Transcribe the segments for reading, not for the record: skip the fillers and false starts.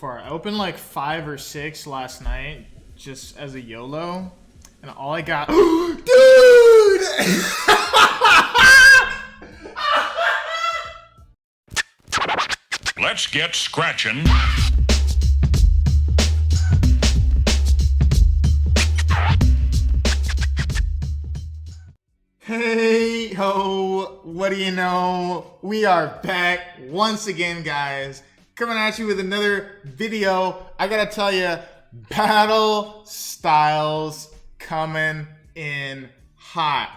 I opened like 5 or 6 last night just as a YOLO, and all I got, dude! Let's get scratching. Hey ho, what do you know? We are back once again, guys. Coming at you with another video. I gotta tell you, battle styles coming in hot.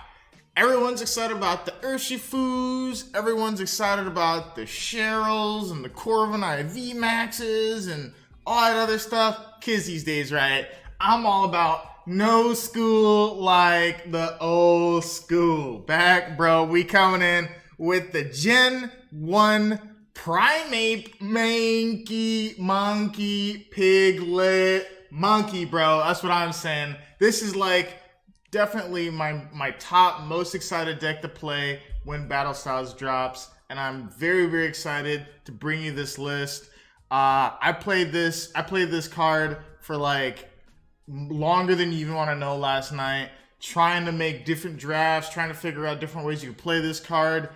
Everyone's excited about the Urshifus. Everyone's excited about the Cheryls and the Corvin IV Maxes and all that other stuff. Kids these days, right? I'm all about no school like the old school. Back, bro. We coming in with the Gen 1 Primeape, Mankey, Piglett, Monkey, bro. That's what I'm saying. This is like definitely my top most excited deck to play when Battle Styles drops, and I'm very, very excited to bring you this list. I played this card for like longer than you even want to know last night, trying to make different drafts, trying to figure out different ways you can play this card.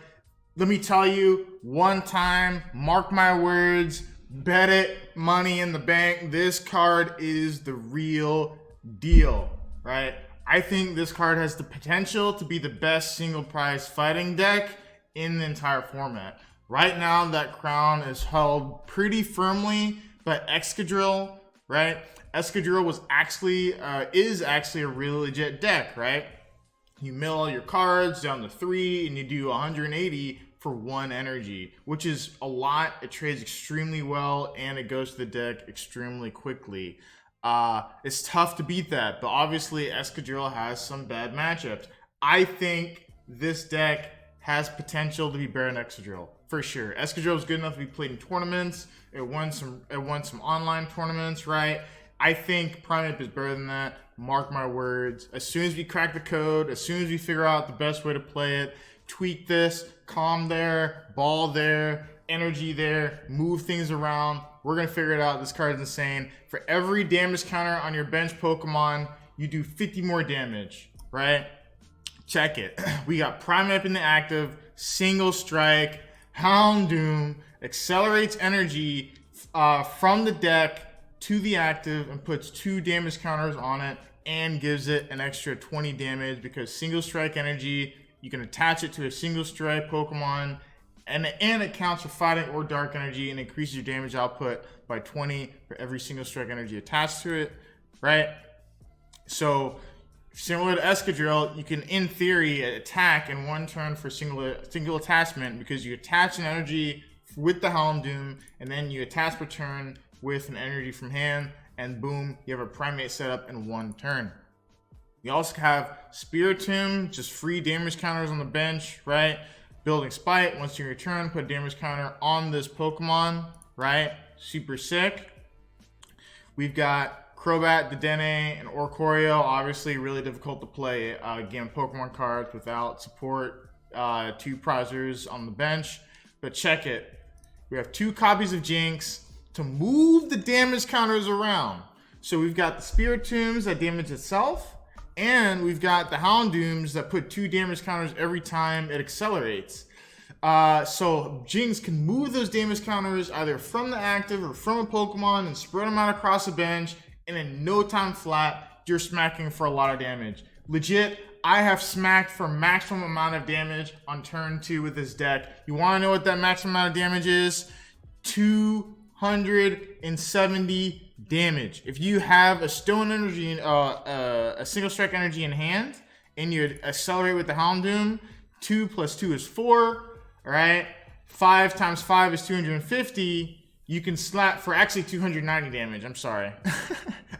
Let me tell you, one time, mark my words, bet it, money in the bank, this card is the real deal, right? I think this card has the potential to be the best single prize fighting deck in the entire format. Right now, that crown is held pretty firmly by Excadrill, right? Excadrill is actually a really legit deck, right? You mill all your cards down to 3 and you do 180 for 1 energy, which is a lot. It trades extremely well and it goes to the deck extremely quickly. It's tough to beat that, but obviously Excadrill has some bad matchups. I think this deck has potential to be better than Excadrill, for sure. Excadrill is good enough to be played in tournaments. It won some online tournaments, right? I think Primeape is better than that. Mark my words. As soon as we crack the code, as soon as we figure out the best way to play it, tweak this, calm there, ball there, energy there, move things around, we're going to figure it out. This card is insane. For every damage counter on your bench Pokemon, you do 50 more damage, right? Check it. We got Primeape in the active, single strike, Houndoom, accelerates energy from the deck to the active and puts 2 damage counters on it and gives it an extra 20 damage because single strike energy, you can attach it to a single strike Pokemon and it counts for fighting or dark energy and increases your damage output by 20 for every single strike energy attached to it, right? So similar to Excadrill, you can in theory attack in 1 turn for single attachment because you attach an energy with the Houndoom and then you attach per turn with an energy from hand, and boom, you have a Primeape set up in 1 turn. You also have Spiritomb, just free damage counters on the bench, right? Building Spite, once you return, put a damage counter on this Pokemon, right? Super sick. We've got Crobat, Dedenne, and Oricorio, obviously really difficult to play game Pokemon cards without support, 2 prizers on the bench. But check it. We have 2 copies of Jynx to move the damage counters around. So we've got the Spiritombs that damage itself, and we've got the Houndooms that put 2 damage counters every time it accelerates. So Jynx can move those damage counters either from the active or from a Pokemon and spread them out across the bench, and in no time flat, you're smacking for a lot of damage. Legit, I have smacked for maximum amount of damage on turn 2 with this deck. You wanna know what that maximum amount of damage is? 270 damage. If you have a stone energy, a single strike energy in hand, and you accelerate with the Houndoom, 2 plus 2 is 4, all right? 5 times 5 is 250. You can slap for actually 290 damage. I'm sorry.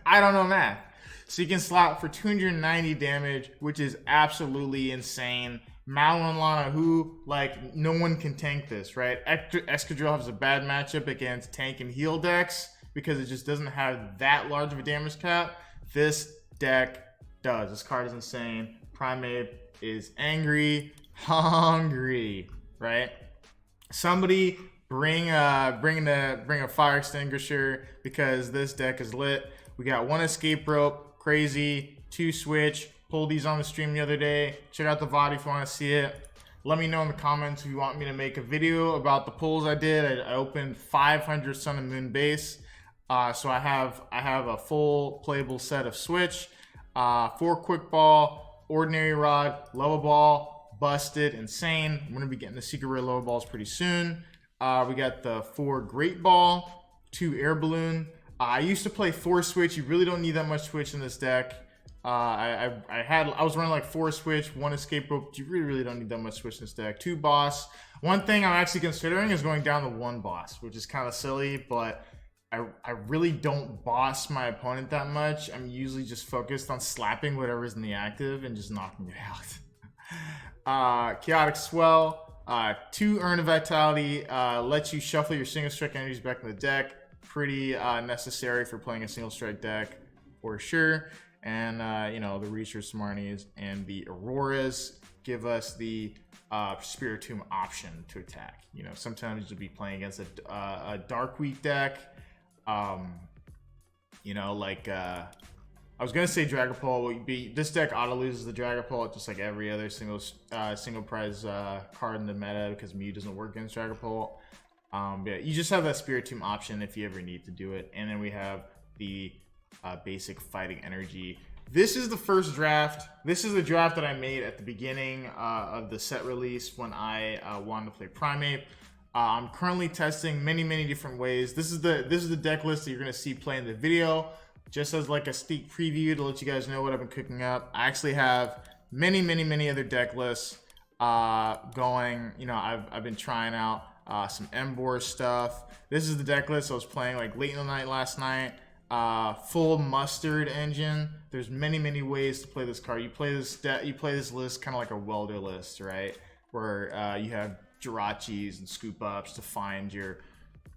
I don't know math. So you can slap for 290 damage, which is absolutely insane. Mallow and Lana, who, like, no one can tank this, right? Excadrill has a bad matchup against tank and heal decks because it just doesn't have that large of a damage cap. This deck does. This card is insane. Primeape is angry, hungry, right? Somebody bring a fire extinguisher because this deck is lit. We got 1 escape rope, crazy, 2 switch. Pulled these on the stream the other day. Check out the VOD if you want to see it. Let me know in the comments if you want me to make a video about the pulls I did. I opened 500 Sun and Moon base. So I have a full playable set of switch, 4 quick ball, ordinary rod, level ball, busted, insane. I'm gonna be getting the secret rare level balls pretty soon. We got the 4 great ball, 2 air balloon. I used to play 4 switch. You really don't need that much switch in this deck. I was running like 4 switch, 1 escape rope. You really don't need that much switch in this deck. 2 boss. One thing I'm actually considering is going down to 1 boss, which is kind of silly, but I really don't boss my opponent that much. I'm usually just focused on slapping whatever's in the active and just knocking it out. Chaotic Swell, 2 Urn of Vitality, lets you shuffle your single strike energies back in the deck. Pretty necessary for playing a single strike deck for sure. And you know, the Research Marnies and the Auroras give us the Spiritomb option to attack. You know, sometimes you'll be playing against a Dark Week deck. You know, like I was gonna say Dragapult. This deck auto loses the Dragapult just like every other single prize card in the meta because Mew doesn't work against Dragapult. Yeah, you just have that Spiritomb option if you ever need to do it. And then we have the basic fighting energy. This is the first draft. This is the draft that I made at the beginning of the set release when I wanted to play Primeape. I'm currently testing many different ways. This is the deck list that you're gonna see play in the video, just as like a sneak preview to let you guys know what I've been cooking up. I actually have many other deck lists going. You know, I've been trying out some Embor stuff. This is the deck list I was playing like late in the night last night. Full mustard engine. There's many ways to play this card. You play this list kind of like a welder list, right? Where you have Jirachis and scoop ups to find your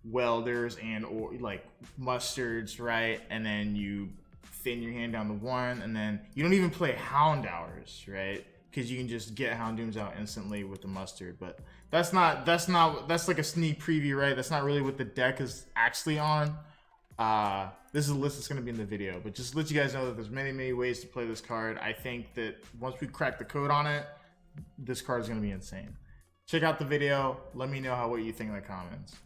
welders and or like mustards, right? And then you thin your hand down to 1, and then you don't even play Houndours, right? Because you can just get Houndooms out instantly with the mustard. But that's like a sneak preview, right? That's not really what the deck is actually on. This is a list that's going to be in the video, but just to let you guys know that there's many ways to play this card. I think that once we crack the code on it, this card is going to be insane. Check out the video. Let me know what you think in the comments.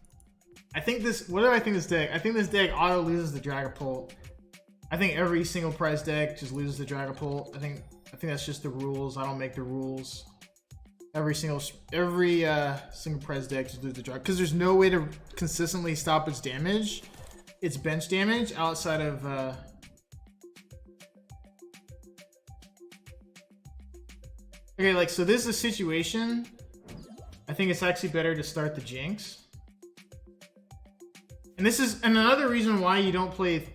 What do I think this deck? I think this deck auto loses the Dragapult. I think every single prize deck just loses the Dragapult. I think that's just the rules. I don't make the rules. Every single prize deck just loses the Dragapult because there's no way to consistently stop its damage. It's bench damage outside of okay, like, so this is a situation. I think it's actually better to start the Jynx. And another reason why you don't play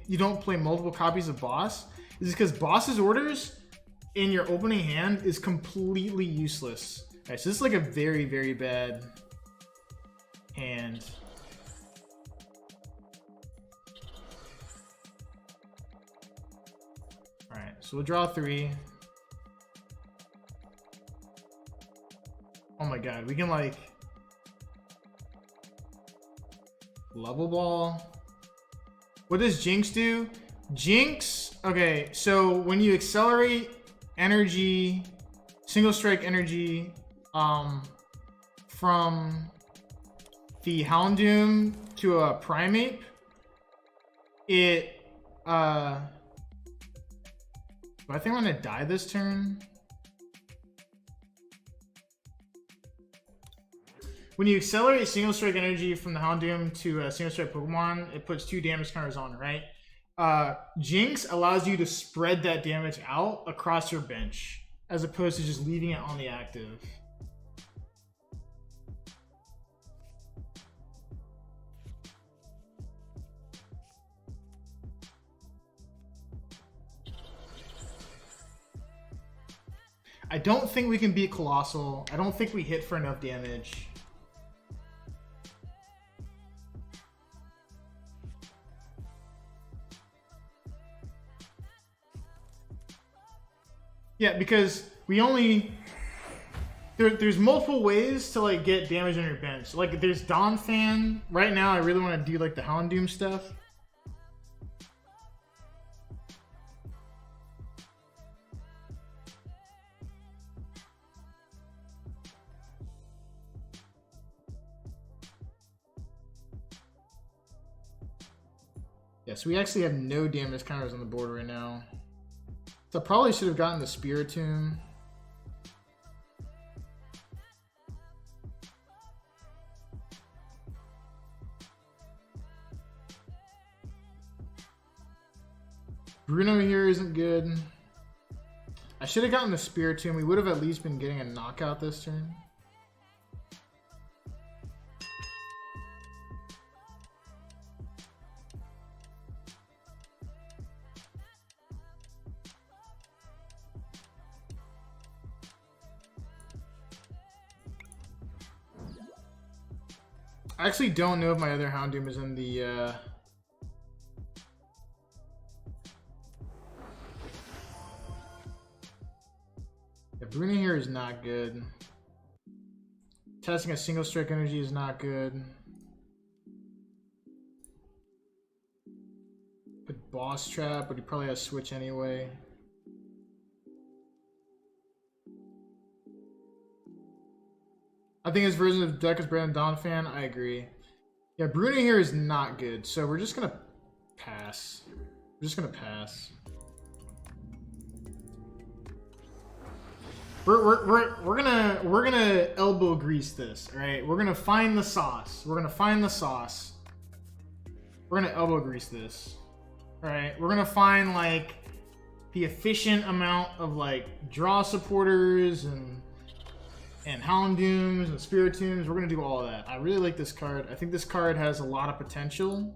multiple copies of boss is because boss's orders in your opening hand is completely useless. Alright, so this is like a very bad hand. Alright, so we'll draw 3. Oh my god, we can like level ball. What does Jynx do? Jynx, okay, so when you accelerate energy, single strike energy from the Houndoom to a Primeape, I think I'm gonna die this turn. When you accelerate single strike energy from the Houndoom to a single strike Pokemon, it puts 2 damage counters on it, right? Jynx allows you to spread that damage out across your bench, as opposed to just leaving it on the active. I don't think we can beat Colossal. I don't think we hit for enough damage. Yeah, because we only there's multiple ways to like get damage on your bench. Like there's Donphan. Right now I really want to do like the Houndoom stuff. Yeah, so we actually have no damage counters on the board right now. So I probably should have gotten the Spiritomb. Bruno here isn't good. I should have gotten the Spiritomb. We would have at least been getting a knockout this turn. I actually don't know if my other Houndoom is in the yeah, Bruno here is not good. Testing a single strike energy is not good. Good boss trap, but he probably has switch anyway. I think his version of the deck is better than Donphan. I agree. Yeah, Bruno here is not good, so we're just gonna pass. We're just gonna pass. We're gonna elbow grease this, all right? We're gonna find the sauce. We're gonna find the sauce. We're gonna elbow grease this, all right? We're gonna find like the efficient amount of like draw supporters and Houndooms and Spiritombs. We're gonna do all of that. I really like this card. I think this card has a lot of potential,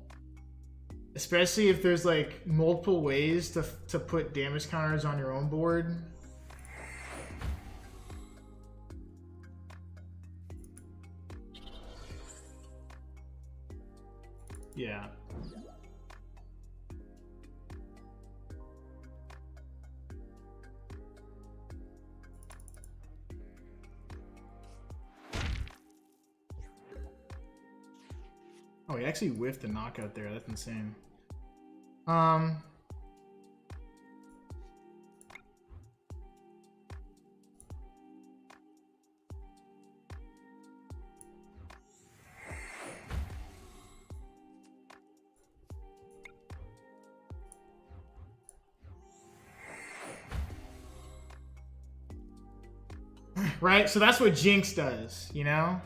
especially if there's like multiple ways to put damage counters on your own board. Yeah. Oh, he actually whiffed the knockout there. That's insane. Right? So that's what Jynx does, you know?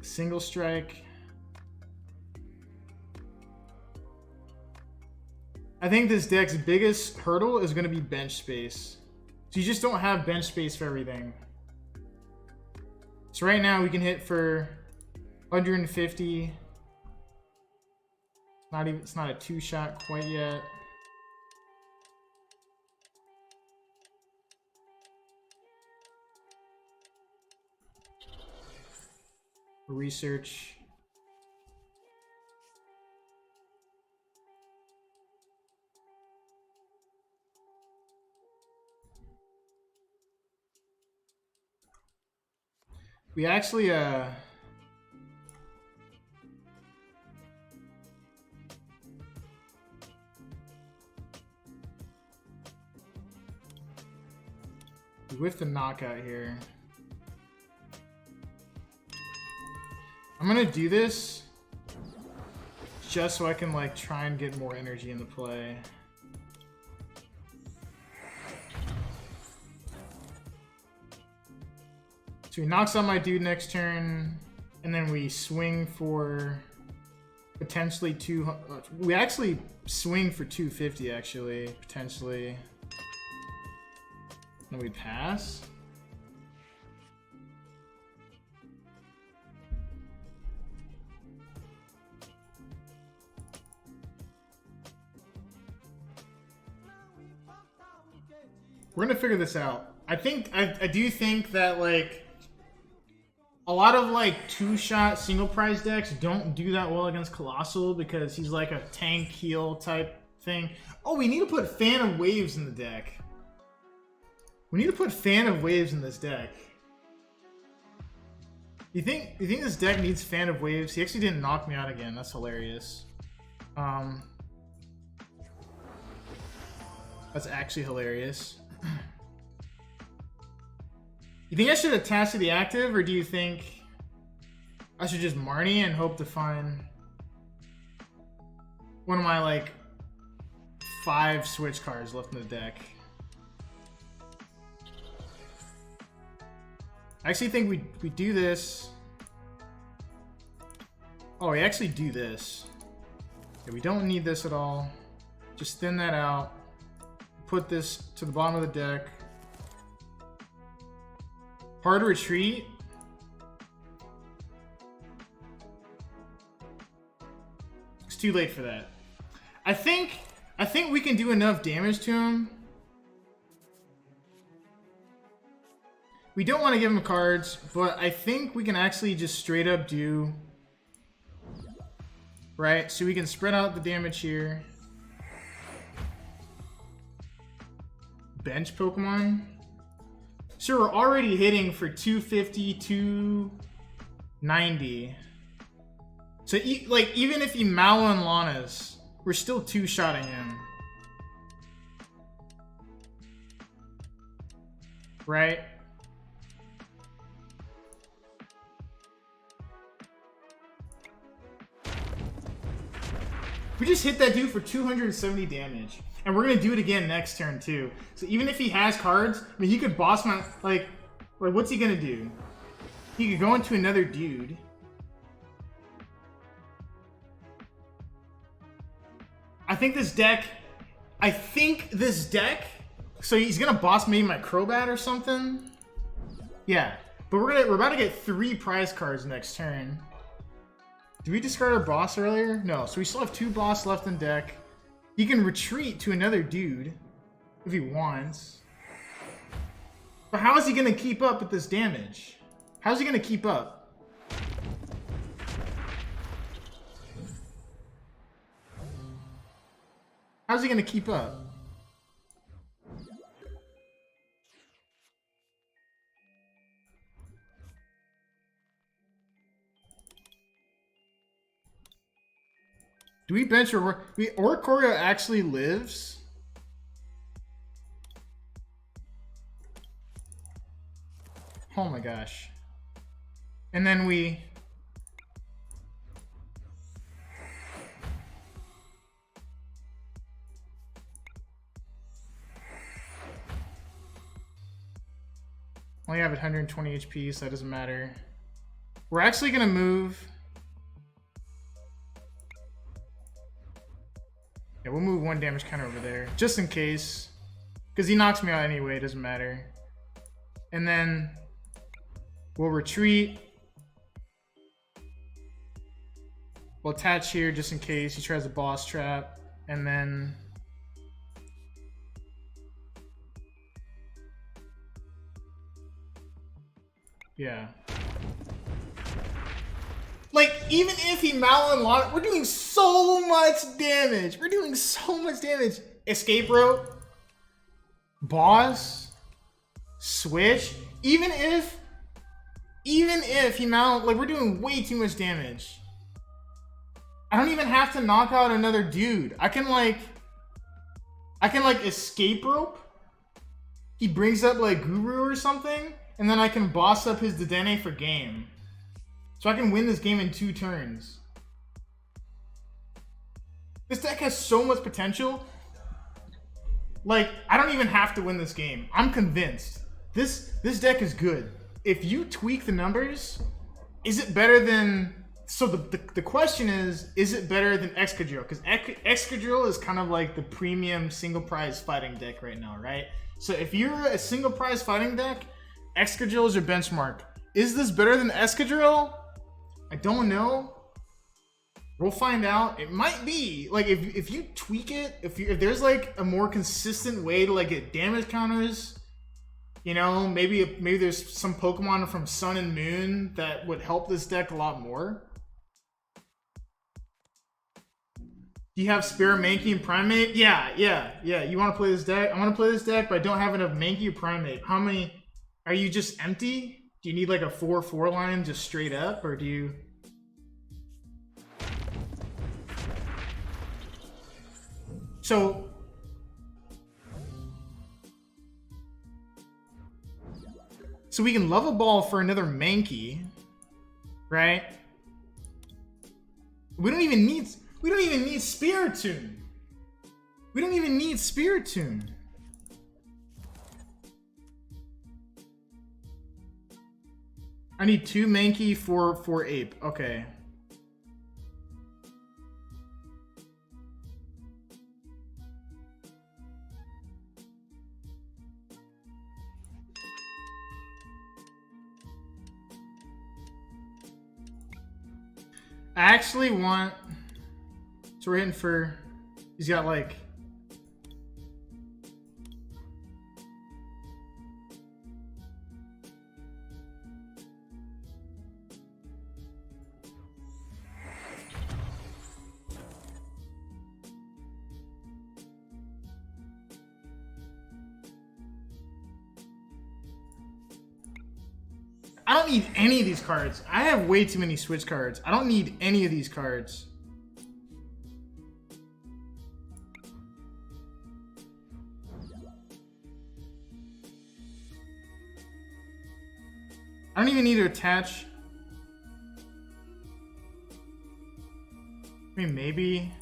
Single strike. I think this deck's biggest hurdle is going to be bench space. So you just don't have bench space for everything. So right now we can hit for 150. It's not a two-shot quite yet. Research. We actually with the knockout here. I'm gonna do this just so I can like try and get more energy in the play. So he knocks out my dude next turn, and then we swing for potentially we actually swing for 250 actually, potentially. Then we pass. We're gonna figure this out. I do think that like a lot of like two-shot single prize decks don't do that well against Colossal because he's like a tank heal type thing. Oh, we need to put Fan of Waves in the deck. We need to put Fan of Waves in this deck. You think this deck needs Fan of Waves? He actually didn't knock me out again. That's hilarious. That's actually hilarious. You think I should attach to the active, or do you think I should just Marnie and hope to find one of my like 5 switch cards left in the deck? I actually think we do this. Oh, we actually do this. Okay, we don't need this at all. Just thin that out. Put this to the bottom of the deck. Hard retreat. It's too late for that. I think we can do enough damage to him. We don't want to give him cards, but I think we can actually just straight up do... Right, so we can spread out the damage here. Bench Pokemon. So we're already hitting for 250, 290. So like even if he Mallow and Lana's, we're still 2-shotting him. Right? We just hit that dude for 270 damage. And we're gonna do it again next turn too. So even if he has cards, I mean, he could boss my, like what's he gonna do? He could go into another dude. I think this deck, so he's gonna boss maybe my Crobat or something. Yeah, but we're about to get 3 prize cards next turn. Did we discard our boss earlier? No, so we still have 2 boss left in deck. He can retreat to another dude if he wants. But how is he gonna keep up with this damage? How's he gonna keep up? How's he gonna keep up? Do we bench Oricorio actually lives? Oh my gosh. And then we... Only have 120 HP, so that doesn't matter. We're actually gonna move... Yeah, we'll move 1 damage counter over there, just in case. Because he knocks me out anyway, it doesn't matter. And then we'll retreat. We'll attach here just in case he tries a boss trap. And then... Yeah. Like, even if he Mallow and Lana, we're doing so much damage. We're doing so much damage. Escape Rope. Boss. Switch. Even if he Mallow, like, we're doing way too much damage. I don't even have to knock out another dude. I can like Escape Rope. He brings up like Guru or something, and then I can boss up his Dedenne for game. So I can win this game in 2 turns. This deck has so much potential. Like, I don't even have to win this game. I'm convinced. This deck is good. If you tweak the numbers, is it better than... So the question is it better than Excadrill? Because Excadrill is kind of like the premium single prize fighting deck right now, right? So if you're a single prize fighting deck, Excadrill is your benchmark. Is this better than Excadrill? I don't know. We'll find out. It might be. Like, if you tweak it, if there's like a more consistent way to like get damage counters, you know, maybe there's some Pokemon from Sun and Moon that would help this deck a lot more. Do you have spare Mankey and Primeape? Yeah. You want to play this deck? I want to play this deck, but I don't have enough Mankey or Primeape. How many? Are you just empty? Do you need like a 4/4 line just straight up, or do you? So we can level ball for another Mankey, right? We don't even need Spiritomb. We don't even need Spiritomb. I need 2 Mankey for Ape. Okay. I actually want... So we're hitting for... He's got like... I don't need any of these cards. I have way too many switch cards. I don't need any of these cards. I don't even need to attach. I mean, maybe.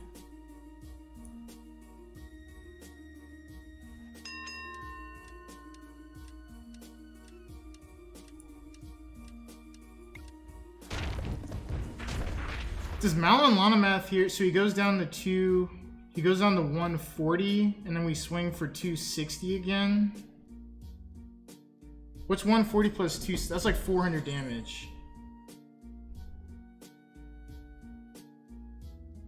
Does Mello and Lana math here? So he goes down to 2. He goes down to 140, and then we swing for 260 again. What's 140 plus 2? That's like 400 damage.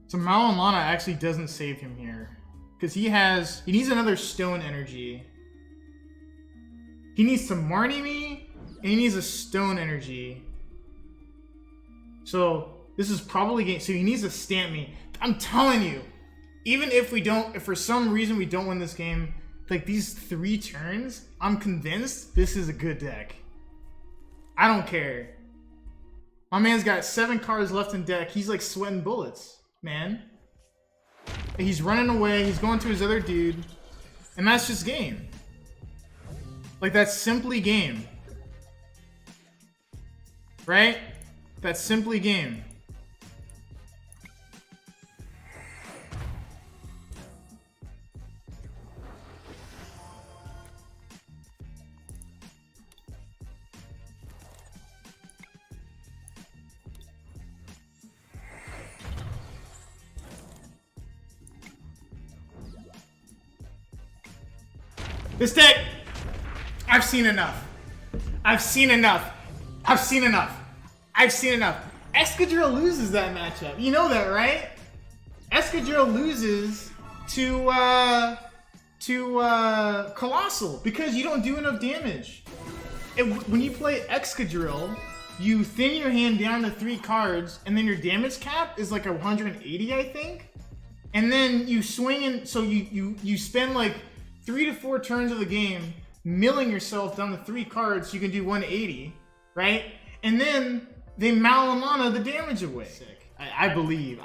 So Mello and Lana actually doesn't save him here. Because he needs another stone energy. He needs to Marnie me, and he needs a stone energy. So this is probably game. So he needs to stamp me. I'm telling you, even if we don't, if for some reason we don't win this game, like these 3 turns, I'm convinced this is a good deck. I don't care. My man's got 7 cards left in deck. He's like sweating bullets, man. He's running away. He's going to his other dude. And that's just game. Like, that's simply game. Right? That's simply game. This deck, I've seen enough. I've seen enough. I've seen enough. I've seen enough. Excadrill loses that matchup. You know that, right? Excadrill loses to Colossal because you don't do enough damage. When you play Excadrill, you thin your hand down to 3 cards, and then your damage cap is like 180, I think. And then you swing in, so you spend like 3 to 4 turns of the game milling yourself down to 3 cards so you can do 180, right? And then they Malolana the damage away. Sick. I believe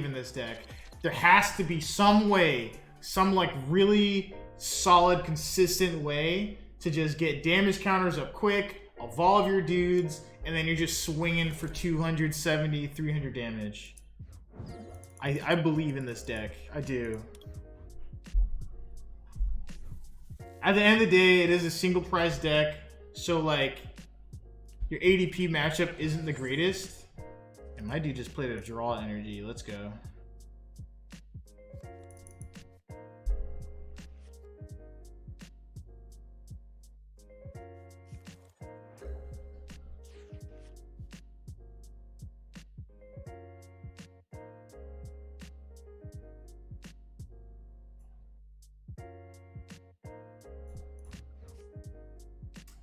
in this deck. There has to be some way, some like really solid, consistent way to just get damage counters up quick, evolve your dudes, and then you're just swinging for 270, 300 damage. I believe in this deck. I do. At the end of the day, it is a single prize deck, so like your ADP matchup isn't the greatest. And my dude just played a draw energy. Let's go.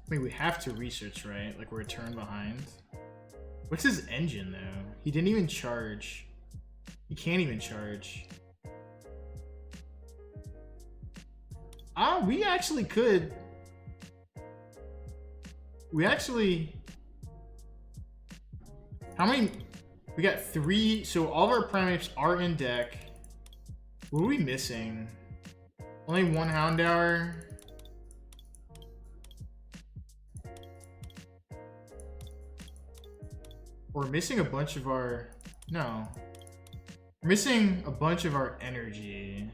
I mean, we have to research, right? Like, we're a turn behind. What's his engine, though? He didn't even charge. He can't even charge. We actually could. We actually... How many... We got 3, so all of our Primeapes are in deck. What are we missing? Only 1 Houndour. We're missing a bunch of our... No. We're missing a bunch of our energy.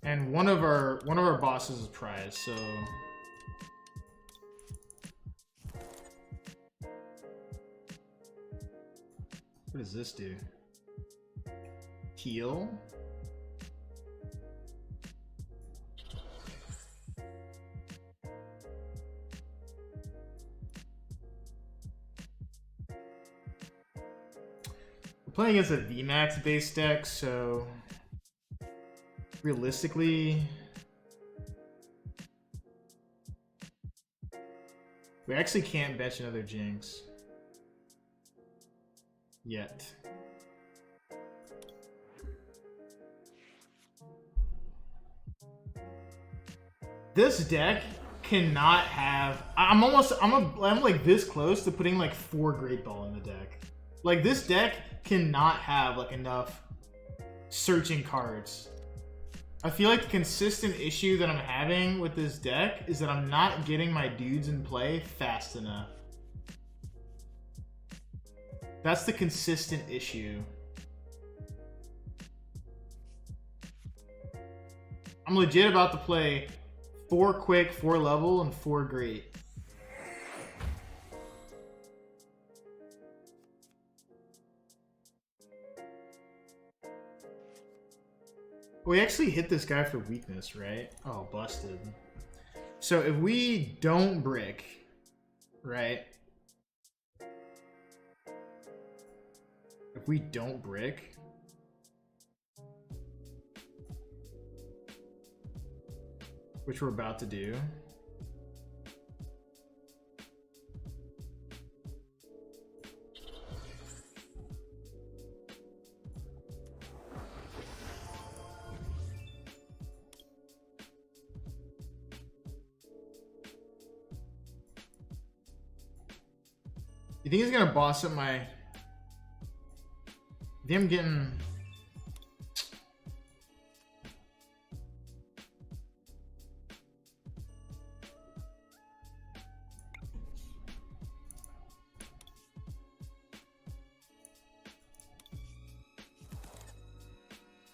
And one of our bosses is prize, so... What does this do? Heal? We're playing against a VMAX base deck, so realistically, we actually can't bench another Jynx. Yet. This deck cannot have... I'm like this close to putting like 4 Great Ball in the deck. Like this deck cannot have like enough searching cards. I feel like the consistent issue that I'm having with this deck is that I'm not getting my dudes in play fast enough. That's the consistent issue. I'm legit about to play 4 quick, 4 level, and 4 great. We actually hit this guy for weakness, right? Oh, busted. So if we don't brick, right? If we don't brick, which we're about to do, you think he's gonna boss up my... I think I'm getting...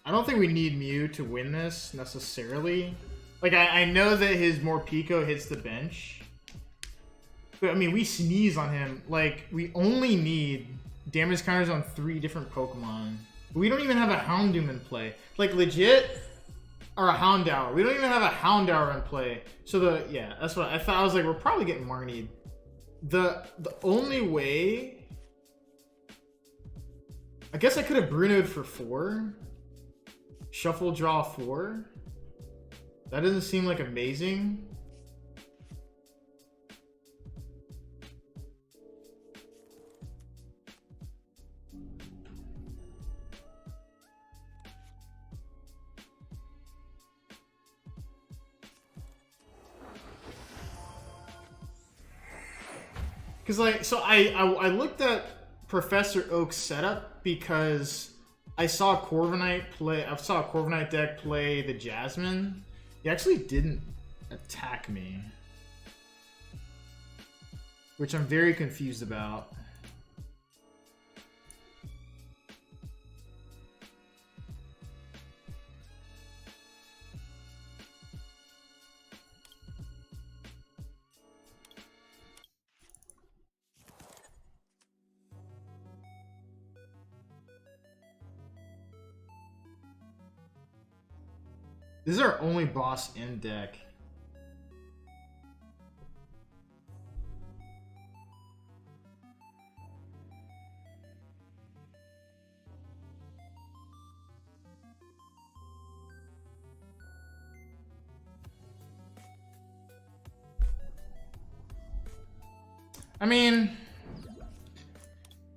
I don't think we need Mew to win this, necessarily. Like, I know that his Morpeko hits the bench. But, I mean, we sneeze on him. Like, we only need damage counters on 3 different Pokemon. We don't even have a Houndoom in play. Like, legit, or a Houndour. We don't even have a Houndour in play. So, yeah, that's what I thought. I was like, we're probably getting Marnied. The only way... I guess I could have Brunoed for 4. Shuffle, draw 4. That doesn't seem like amazing. Because, like, so I looked at Professor Oak's setup because I saw a Corviknight deck play the Jasmine. He actually didn't attack me, which I'm very confused about. This is our only boss in deck. I mean,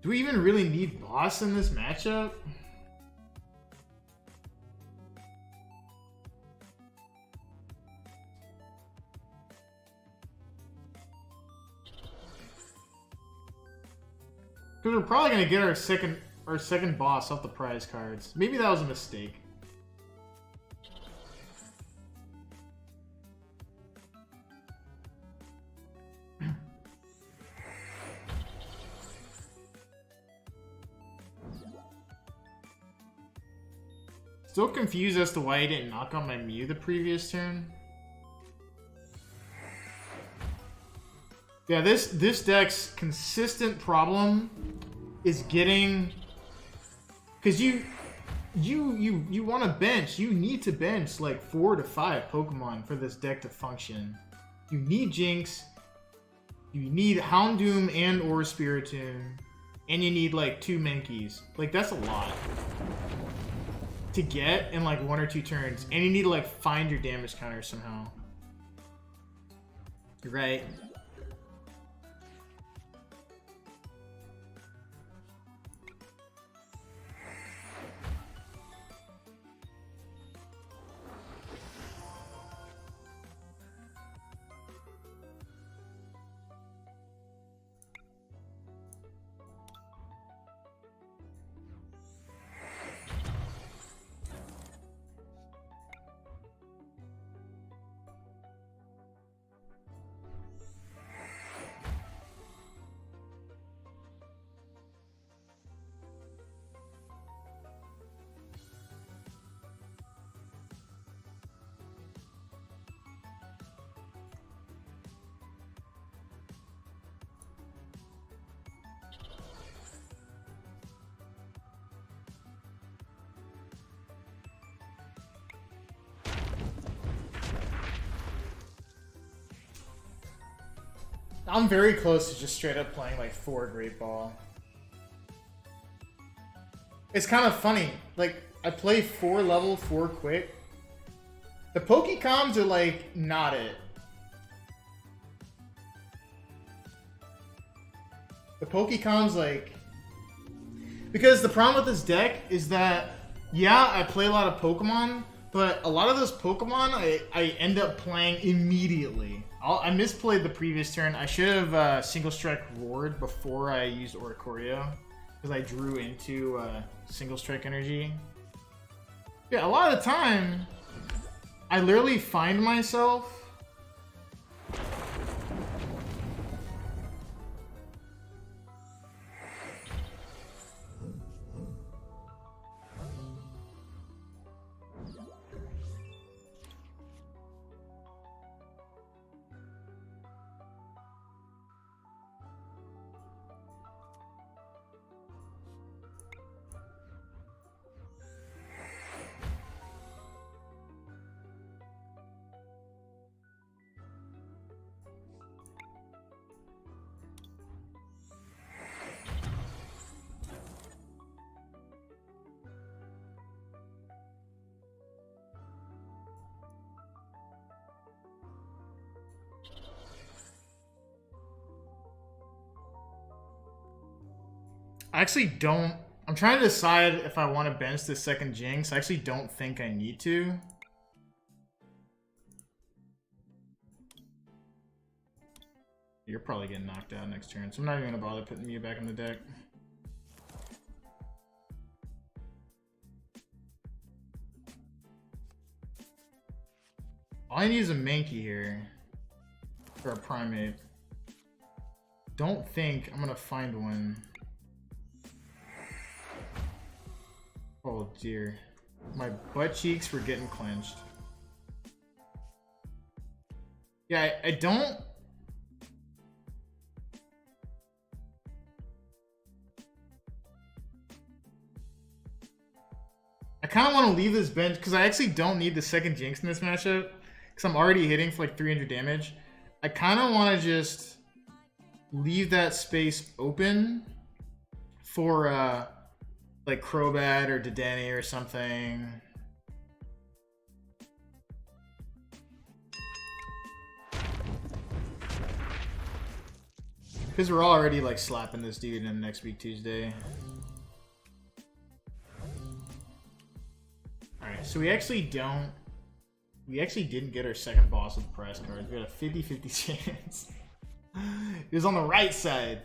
do we even really need boss in this matchup? Because we're probably gonna get our second boss off the prize cards. Maybe that was a mistake. Still confused as to why he didn't knock on my Mew the previous turn. Yeah, this deck's consistent problem is getting, because you want to bench. You need to bench like 4 to 5 Pokemon for this deck to function. You need Jynx, you need Houndoom and or Spiritomb, and you need like 2 Mankeys. Like that's a lot to get in like 1 or 2 turns, and you need to like find your damage counter somehow. Right. I'm very close to just straight up playing like 4 Great Ball. It's kind of funny. Like, I play 4 level, 4 quick. The Pokecoms are like not it. The Pokecoms like... Because the problem with this deck is that, yeah, I play a lot of Pokemon, but a lot of those Pokemon I end up playing immediately. I misplayed the previous turn. I should have single strike roared before I used Oricorio, because I drew into single strike energy. Yeah, a lot of the time, I literally find myself I actually don't... I'm trying to decide if I want to bench the second Jynx. I actually don't think I need to. You're probably getting knocked out next turn, so I'm not even going to bother putting Mew back in the deck. All I need is a Mankey here. For a Primeape. Don't think I'm going to find one. Oh dear. My butt cheeks were getting clenched. Yeah, I don't... I kind of want to leave this bench because I actually don't need the second Jynx in this matchup because I'm already hitting for like 300 damage. I kind of want to just leave that space open for like Crobat or Dedenne or something. Because we're already like slapping this dude in next week Tuesday. Alright, so we actually didn't get our second boss with the prize cards. We had a 50-50 chance. It was on the right side.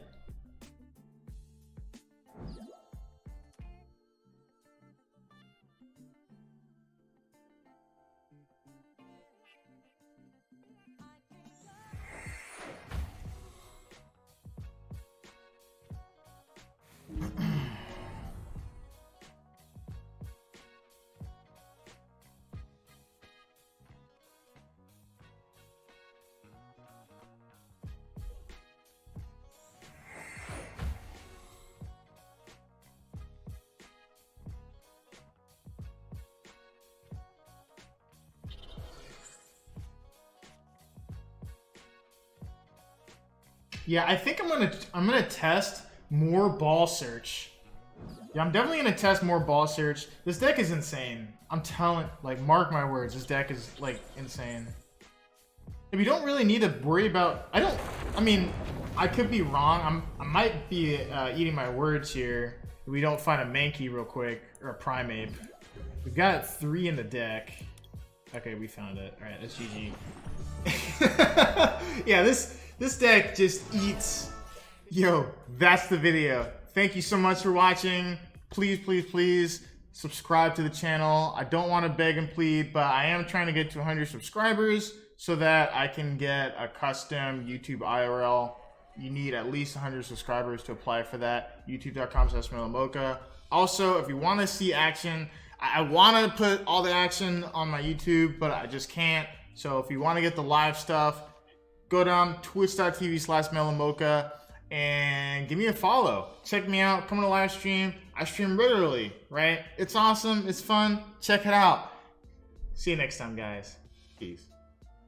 Yeah, I think I'm gonna test more ball search. Yeah, I'm definitely gonna test more ball search. This deck is insane. I'm telling, like, mark my words, this deck is like insane. If you don't really need to worry about, I mean, I could be wrong. I might be eating my words here. If we don't find a Mankey real quick, or a Primeape. We've got 3 in the deck. Okay, we found it. All right, that's GG. Yeah, this deck just eats. Yo, that's the video. Thank you so much for watching. Please, please, please subscribe to the channel. I don't want to beg and plead, but I am trying to get to 100 subscribers so that I can get a custom YouTube IRL. You need at least 100 subscribers to apply for that. YouTube.com/MelloMocha. Also, if you want to see action, I want to put all the action on my YouTube, but I just can't. So if you want to get the live stuff, go down twitch.tv/MelloMocha and give me a follow. Check me out. Come to the live stream. I stream regularly, right? It's awesome. It's fun. Check it out. See you next time, guys. Peace.